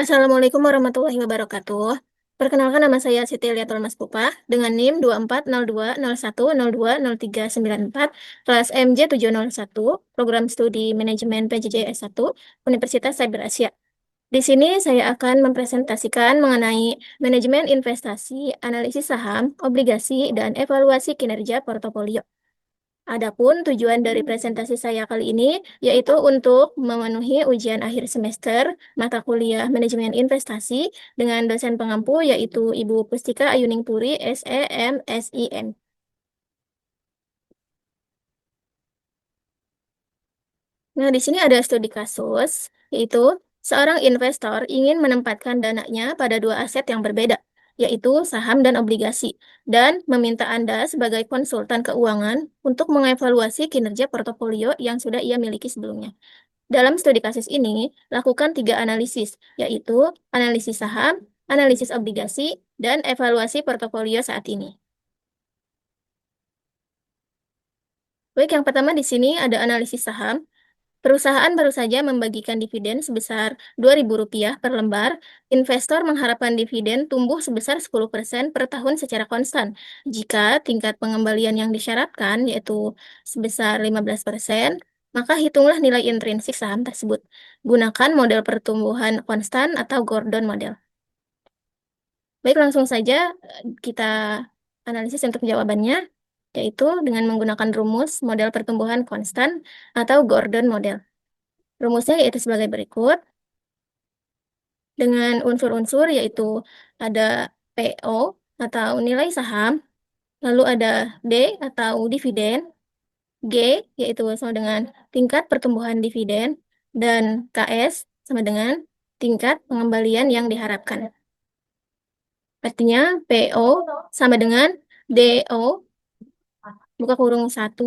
Assalamualaikum warahmatullahi wabarakatuh. Perkenalkan, nama saya Siti Liatul Maspupa dengan NIM 240201020394, kelas MJ 701, program studi manajemen PJJ S1, Universitas Cyber Asia. Di sini saya akan mempresentasikan mengenai manajemen investasi, analisis saham, obligasi, dan evaluasi kinerja portofolio. Adapun tujuan dari presentasi saya kali ini yaitu untuk memenuhi ujian akhir semester mata kuliah Manajemen Investasi dengan dosen pengampu yaitu Ibu Pustika Ayuning Puri, SEM, SIM. Nah, di sini ada studi kasus, yaitu seorang investor ingin menempatkan dananya pada dua aset yang berbeda, yaitu saham dan obligasi, dan meminta Anda sebagai konsultan keuangan untuk mengevaluasi kinerja portofolio yang sudah ia miliki sebelumnya. Dalam studi kasus ini, lakukan tiga analisis, yaitu analisis saham, analisis obligasi, dan evaluasi portofolio saat ini. Baik, yang pertama di sini ada analisis saham. Perusahaan baru saja membagikan dividen sebesar Rp2.000 per lembar. Investor mengharapkan dividen tumbuh sebesar 10% per tahun secara konstan. Jika tingkat pengembalian yang disyaratkan yaitu sebesar 15%, maka hitunglah nilai intrinsik saham tersebut. Gunakan model pertumbuhan konstan atau Gordon model. Baik, langsung saja kita analisis untuk jawabannya, yaitu dengan menggunakan rumus model pertumbuhan konstan atau Gordon model. Rumusnya yaitu sebagai berikut, dengan unsur-unsur yaitu ada PO atau nilai saham, lalu ada D atau dividen, G yaitu sama dengan tingkat pertumbuhan dividen, dan KS sama dengan tingkat pengembalian yang diharapkan. Artinya PO sama dengan DO buka kurung 1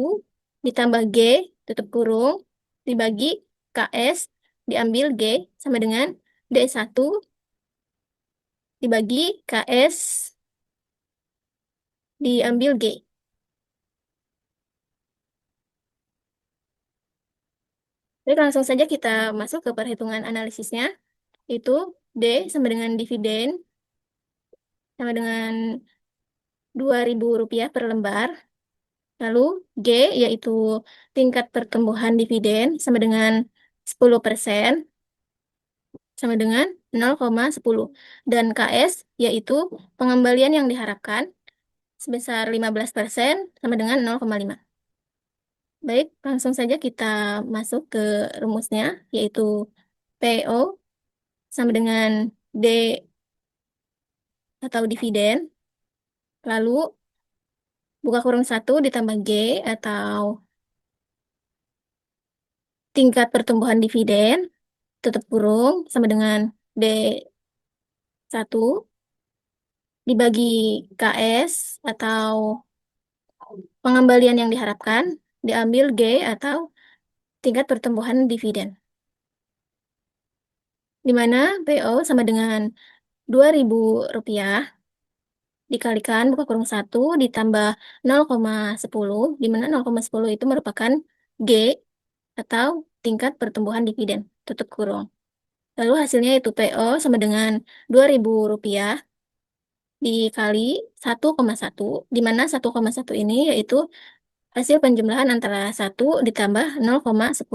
ditambah G tutup kurung dibagi KS diambil G sama dengan D1 dibagi KS diambil G. Baik, langsung saja kita masuk ke perhitungan analisisnya. Itu D sama dengan dividen sama dengan Rp2.000 per lembar. Lalu G yaitu tingkat pertumbuhan dividen sama dengan 10% sama dengan 0,10. Dan KS yaitu pengembalian yang diharapkan sebesar 15% sama dengan 0,5. Baik, langsung saja kita masuk ke rumusnya, yaitu PO sama dengan D atau dividen, lalu buka kurung 1 ditambah G atau tingkat pertumbuhan dividen, tutup kurung sama dengan D1 dibagi KS atau pengembalian yang diharapkan, diambil G atau tingkat pertumbuhan dividen. Di mana PO sama dengan Rp2.000 dikalikan buka kurung 1 ditambah 0,10, di mana 0,10 itu merupakan G atau tingkat pertumbuhan dividen, tutup kurung. Lalu hasilnya itu PO sama dengan Rp2.000 dikali 1,1, di mana 1,1 ini yaitu hasil penjumlahan antara 1 ditambah 0,10.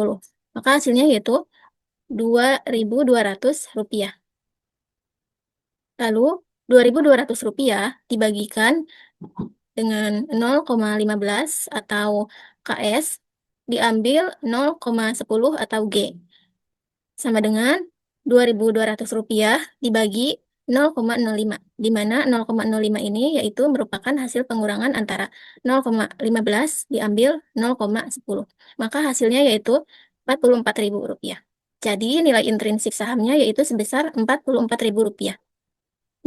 Maka hasilnya yaitu Rp2.200. Lalu Rp2.200 dibagikan dengan 0,15 atau KS diambil 0,10 atau G. Sama dengan Rp2.200 dibagi 0,05, di mana 0,05 ini yaitu merupakan hasil pengurangan antara 0,15 diambil 0,10. Maka hasilnya yaitu Rp44.000. Jadi nilai intrinsik sahamnya yaitu sebesar Rp44.000.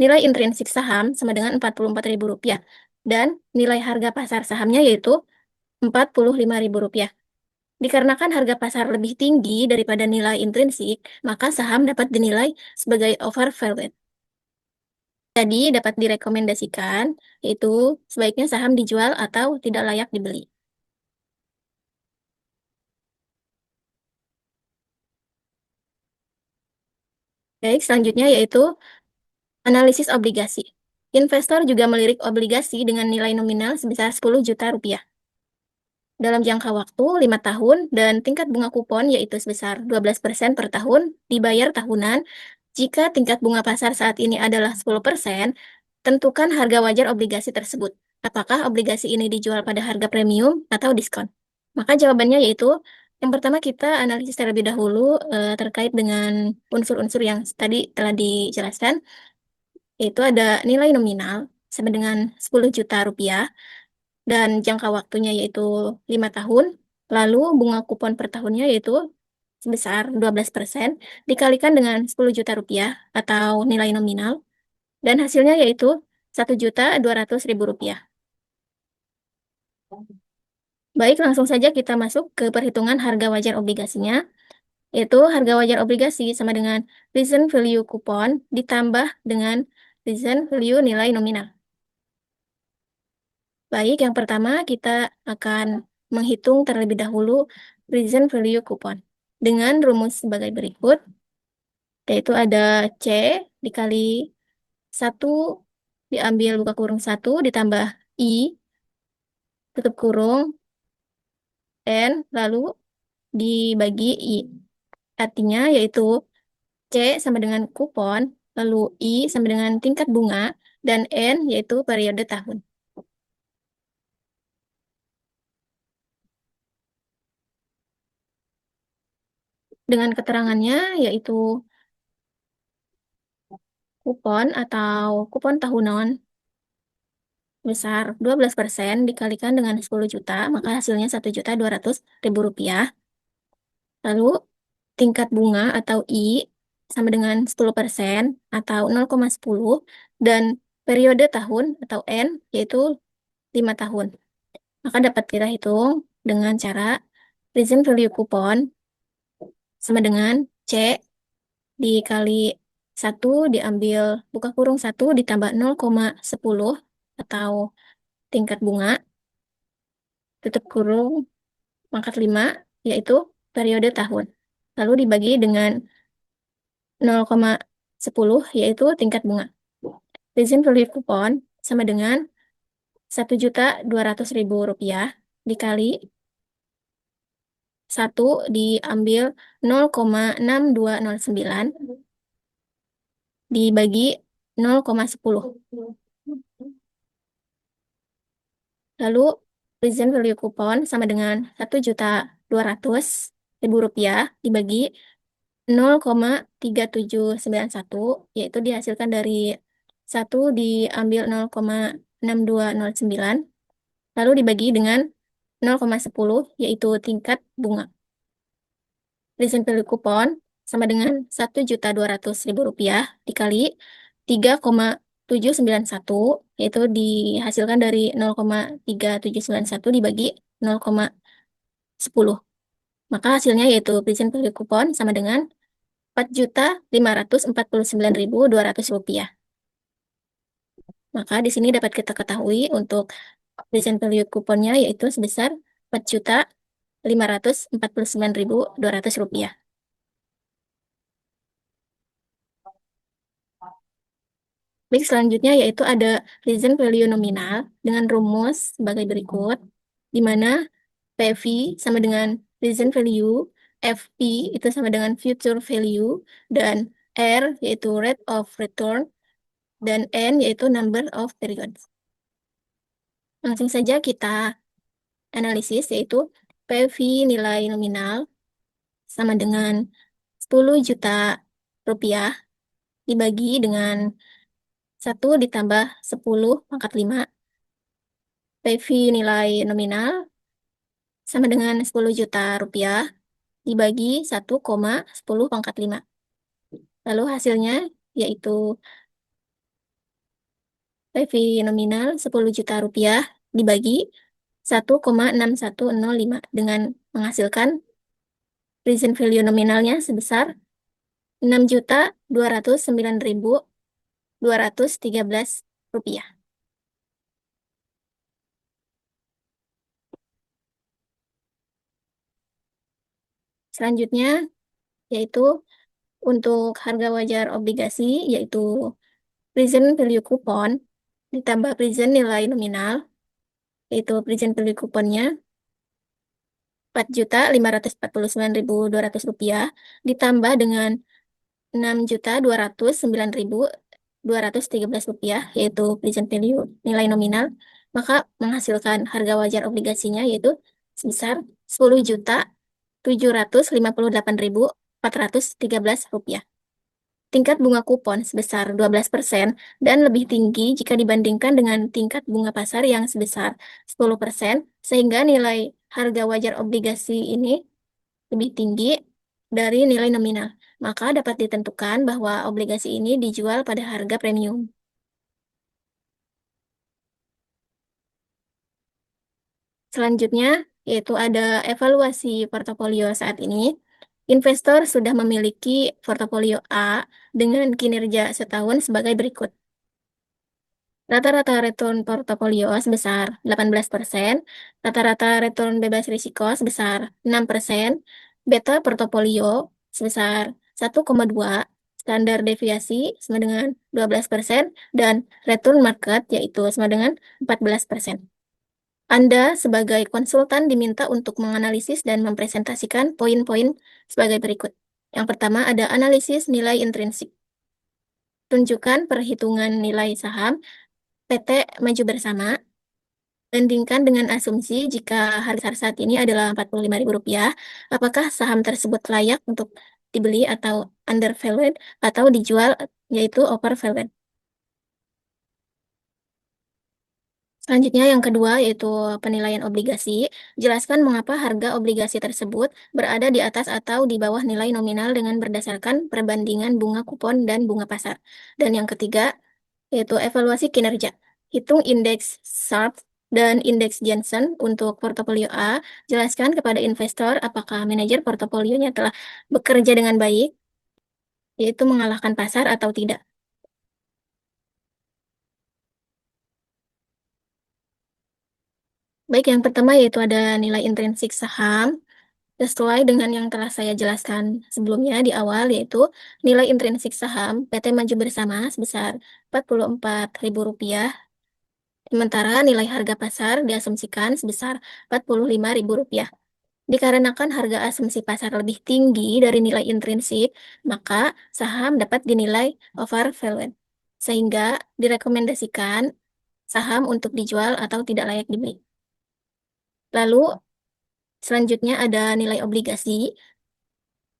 Nilai intrinsik saham sama dengan Rp44.000 dan nilai harga pasar sahamnya yaitu Rp45.000. Dikarenakan harga pasar lebih tinggi daripada nilai intrinsik, maka saham dapat dinilai sebagai overvalued. Jadi dapat direkomendasikan, yaitu sebaiknya saham dijual atau tidak layak dibeli. Baik, selanjutnya yaitu analisis obligasi. Investor juga melirik obligasi dengan nilai nominal sebesar 10 juta rupiah dalam jangka waktu 5 tahun dan tingkat bunga kupon yaitu sebesar 12% per tahun dibayar tahunan. Jika tingkat bunga pasar saat ini adalah 10%, tentukan harga wajar obligasi tersebut. Apakah obligasi ini dijual pada harga premium atau diskon? Maka jawabannya yaitu yang pertama kita analisis terlebih dahulu terkait dengan unsur-unsur yang tadi telah dijelaskan, yaitu ada nilai nominal sama dengan 10 juta rupiah dan jangka waktunya yaitu 5 tahun, lalu bunga kupon per tahunnya yaitu sebesar 12% dikalikan dengan 10 juta rupiah atau nilai nominal, dan hasilnya yaitu 1.200.000 rupiah. Baik, langsung saja kita masuk ke perhitungan harga wajar obligasinya, yaitu harga wajar obligasi sama dengan present value kupon ditambah dengan present value nilai nominal. Baik, yang pertama kita akan menghitung terlebih dahulu present value kupon dengan rumus sebagai berikut, yaitu ada C dikali 1 diambil buka kurung 1 ditambah I tutup kurung N lalu dibagi I. Artinya yaitu C sama dengan kupon, lalu I sama dengan tingkat bunga, dan N yaitu periode tahun. Dengan keterangannya yaitu kupon atau kupon tahunan besar 12% dikalikan dengan 10 juta, maka hasilnya 1.200.000 rupiah. Lalu tingkat bunga atau I sama dengan 10% atau 0,10 dan periode tahun atau N yaitu 5 tahun. Maka dapat kita hitung dengan cara present value kupon sama dengan C dikali 1 diambil buka kurung 1 ditambah 0,10 atau tingkat bunga tutup kurung pangkat 5 yaitu periode tahun. Lalu dibagi dengan 0,10 yaitu tingkat bunga. Present value kupon sama dengan 1.200.000 rupiah dikali 1 diambil 0,6209 dibagi 0,10. Lalu present value kupon sama dengan 1.200.000 rupiah dibagi 0,3791 yaitu dihasilkan dari 1 diambil 0,6209 lalu dibagi dengan 0,10 yaitu tingkat bunga. Present value kupon sama dengan 1.200.000 rupiah dikali 3,791 yaitu dihasilkan dari 0,3791 dibagi 0,10. Maka hasilnya yaitu present value kupon sama dengan 4.549.200 rupiah. Maka di sini dapat kita ketahui untuk present value kuponnya yaitu sebesar 4.549.200 rupiah. Baik, selanjutnya yaitu ada present value nominal dengan rumus sebagai berikut, di mana PV sama dengan present value, FP itu sama dengan future value, dan R yaitu rate of return, dan N yaitu number of periods. Langsung saja kita analisis yaitu PV nilai nominal sama dengan 10 juta rupiah dibagi dengan 1 ditambah 10 pangkat 5. PV nilai nominal sama dengan 10 juta rupiah dibagi 1,10 pangkat 5. Lalu hasilnya yaitu PV nominal 10 juta rupiah dibagi 1,6105 dengan menghasilkan present value nominalnya sebesar 6.209.213 rupiah. Selanjutnya yaitu Untuk harga wajar obligasi, yaitu present value coupon, ditambah present nilai nominal, yaitu present value couponnya 4.549.200 rupiah, ditambah dengan 6.209.213 rupiah, yaitu present value nilai nominal, maka menghasilkan harga wajar obligasinya yaitu sebesar 10.758.413 rupiah. Tingkat bunga kupon sebesar 12% dan lebih tinggi jika dibandingkan dengan tingkat bunga pasar yang sebesar 10%, sehingga nilai harga wajar obligasi ini lebih tinggi dari nilai nominal. Maka dapat ditentukan bahwa obligasi ini dijual pada harga premium. Selanjutnya, yaitu ada evaluasi portofolio saat ini. Investor sudah memiliki portofolio A dengan kinerja setahun sebagai berikut. Rata-rata return portofolio sebesar 18%, rata-rata return bebas risiko sebesar 6%, beta portofolio sebesar 1,2, standar deviasi sama dengan 12%, dan return market yaitu sama dengan 14%. Anda sebagai konsultan diminta untuk menganalisis dan mempresentasikan poin-poin sebagai berikut. Yang pertama ada analisis nilai intrinsik. Tunjukkan perhitungan nilai saham PT Maju Bersama. Bandingkan dengan asumsi jika harga saat ini adalah Rp45.000, apakah saham tersebut layak untuk dibeli atau undervalued atau dijual yaitu overvalued. Selanjutnya yang kedua yaitu penilaian obligasi. Jelaskan mengapa harga obligasi tersebut berada di atas atau di bawah nilai nominal dengan berdasarkan perbandingan bunga kupon dan bunga pasar. Dan yang ketiga yaitu evaluasi kinerja. Hitung indeks Sharpe dan indeks Jensen untuk portofolio A. Jelaskan kepada investor apakah manajer portofolionya telah bekerja dengan baik, yaitu mengalahkan pasar atau tidak. Baik, yang pertama yaitu ada nilai intrinsik saham. Sesuai dengan yang telah saya jelaskan sebelumnya di awal, yaitu nilai intrinsik saham PT Maju Bersama sebesar Rp44.000, sementara nilai harga pasar diasumsikan sebesar Rp45.000. Dikarenakan harga asumsi pasar lebih tinggi dari nilai intrinsik, maka saham dapat dinilai overvalued, sehingga direkomendasikan saham untuk dijual atau tidak layak dibeli. Lalu, selanjutnya ada nilai obligasi.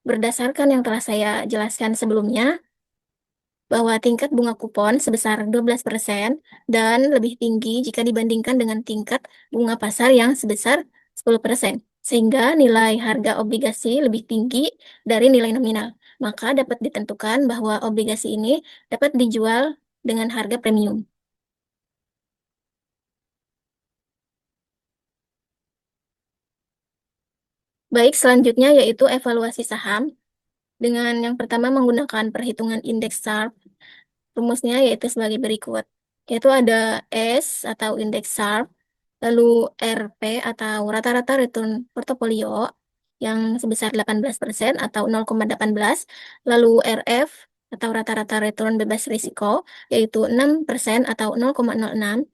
Berdasarkan yang telah saya jelaskan sebelumnya, bahwa tingkat bunga kupon sebesar 12% dan lebih tinggi jika dibandingkan dengan tingkat bunga pasar yang sebesar 10%, sehingga nilai harga obligasi lebih tinggi dari nilai nominal. Maka dapat ditentukan bahwa obligasi ini dapat dijual dengan harga premium. Baik, selanjutnya yaitu evaluasi saham. Dengan yang pertama menggunakan perhitungan indeks Sharpe. Rumusnya yaitu sebagai berikut. Yaitu ada S atau indeks Sharpe, lalu RP atau rata-rata return portofolio yang sebesar 18% atau 0,18, lalu RF atau rata-rata return bebas risiko yaitu 6% atau 0,06,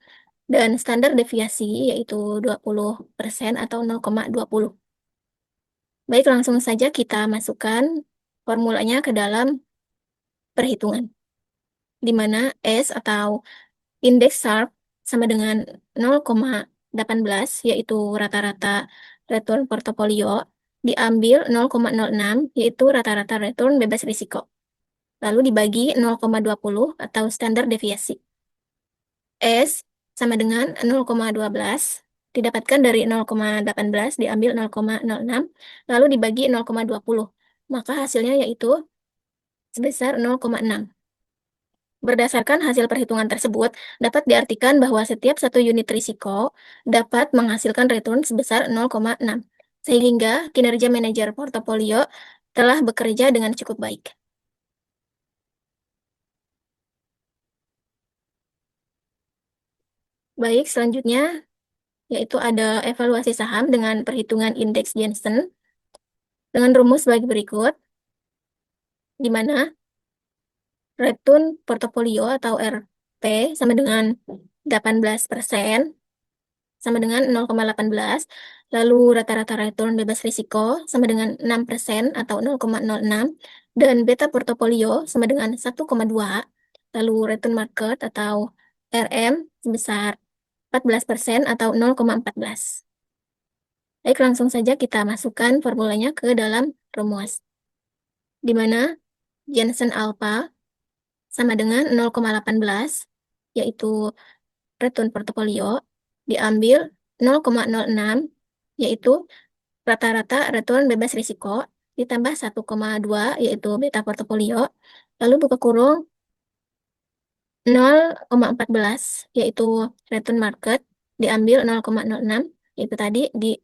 dan standar deviasi yaitu 20% atau 0,20. Baik, langsung saja kita masukkan formulanya ke dalam perhitungan, di mana S atau indeks Sharpe sama dengan 0,18, yaitu rata-rata return portofolio, diambil 0,06, yaitu rata-rata return bebas risiko. Lalu dibagi 0,20 atau standar deviasi. S sama dengan 0,12, didapatkan dari 0,18, diambil 0,06, lalu dibagi 0,20. Maka hasilnya yaitu sebesar 0,6. Berdasarkan hasil perhitungan tersebut, dapat diartikan bahwa setiap satu unit risiko dapat menghasilkan return sebesar 0,6, sehingga kinerja manajer portofolio telah bekerja dengan cukup baik. Baik, selanjutnya yaitu ada evaluasi saham dengan perhitungan indeks Jensen dengan rumus sebagai berikut. di mana return portofolio atau RP sama dengan 18% sama dengan 0,18, lalu rata-rata return bebas risiko sama dengan 6% atau 0,06, dan beta portofolio sama dengan 1,2, lalu return market atau RM sebesar 14% atau 0,14. Baik, langsung saja kita masukkan formulanya ke dalam rumus, di mana Jensen Alpha sama dengan 0,18, yaitu return portofolio, diambil 0,06, yaitu rata-rata return bebas risiko, ditambah 1,2, yaitu beta portofolio, lalu buka kurung 0,14, yaitu return market, diambil 0,06, yaitu tadi di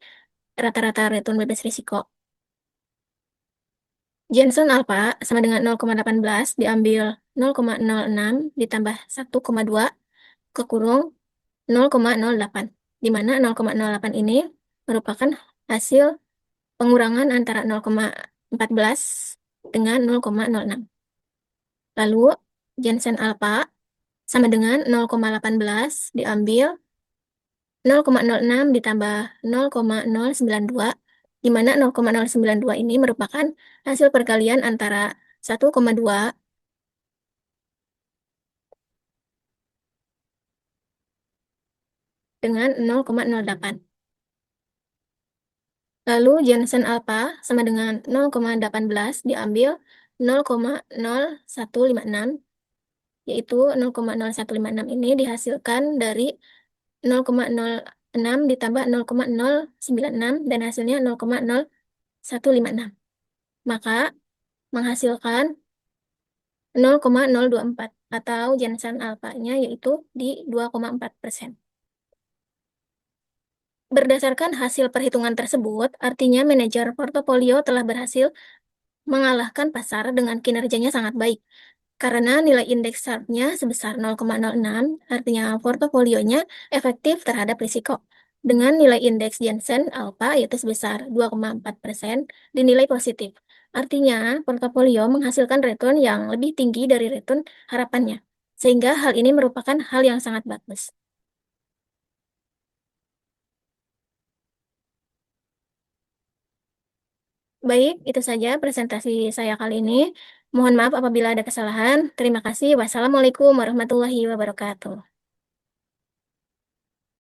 rata-rata return bebas risiko. Jensen Alpha sama dengan 0,18 diambil 0,06 ditambah 1,2 ke kurung 0,08, di mana 0,08 ini merupakan hasil pengurangan antara 0,14 dengan 0,06. Lalu Jensen Alpha sama dengan 0,18 diambil 0,06 ditambah 0,092, di mana 0,092 ini merupakan hasil perkalian antara 1,2 dengan 0,08. Lalu Jensen Alpha sama dengan 0,18 diambil 0,0156, yaitu 0,0156 ini dihasilkan dari 0,06 ditambah 0,096 dan hasilnya 0,0156. Maka menghasilkan 0,024 atau Jensen Alpha-nya yaitu di 2,4%. Berdasarkan hasil perhitungan tersebut, artinya manajer portofolio telah berhasil mengalahkan pasar dengan kinerjanya sangat baik. Karena nilai indeks Sharpe-nya sebesar 0,06, artinya portofolionya efektif terhadap risiko. Dengan nilai indeks Jensen Alpha yaitu sebesar 2,4% dinilai positif. Artinya, portofolio menghasilkan return yang lebih tinggi dari return harapannya. Sehingga hal ini merupakan hal yang sangat bagus. Baik, itu saja presentasi saya kali ini. Mohon maaf apabila ada kesalahan. Terima kasih. Wassalamualaikum warahmatullahi wabarakatuh.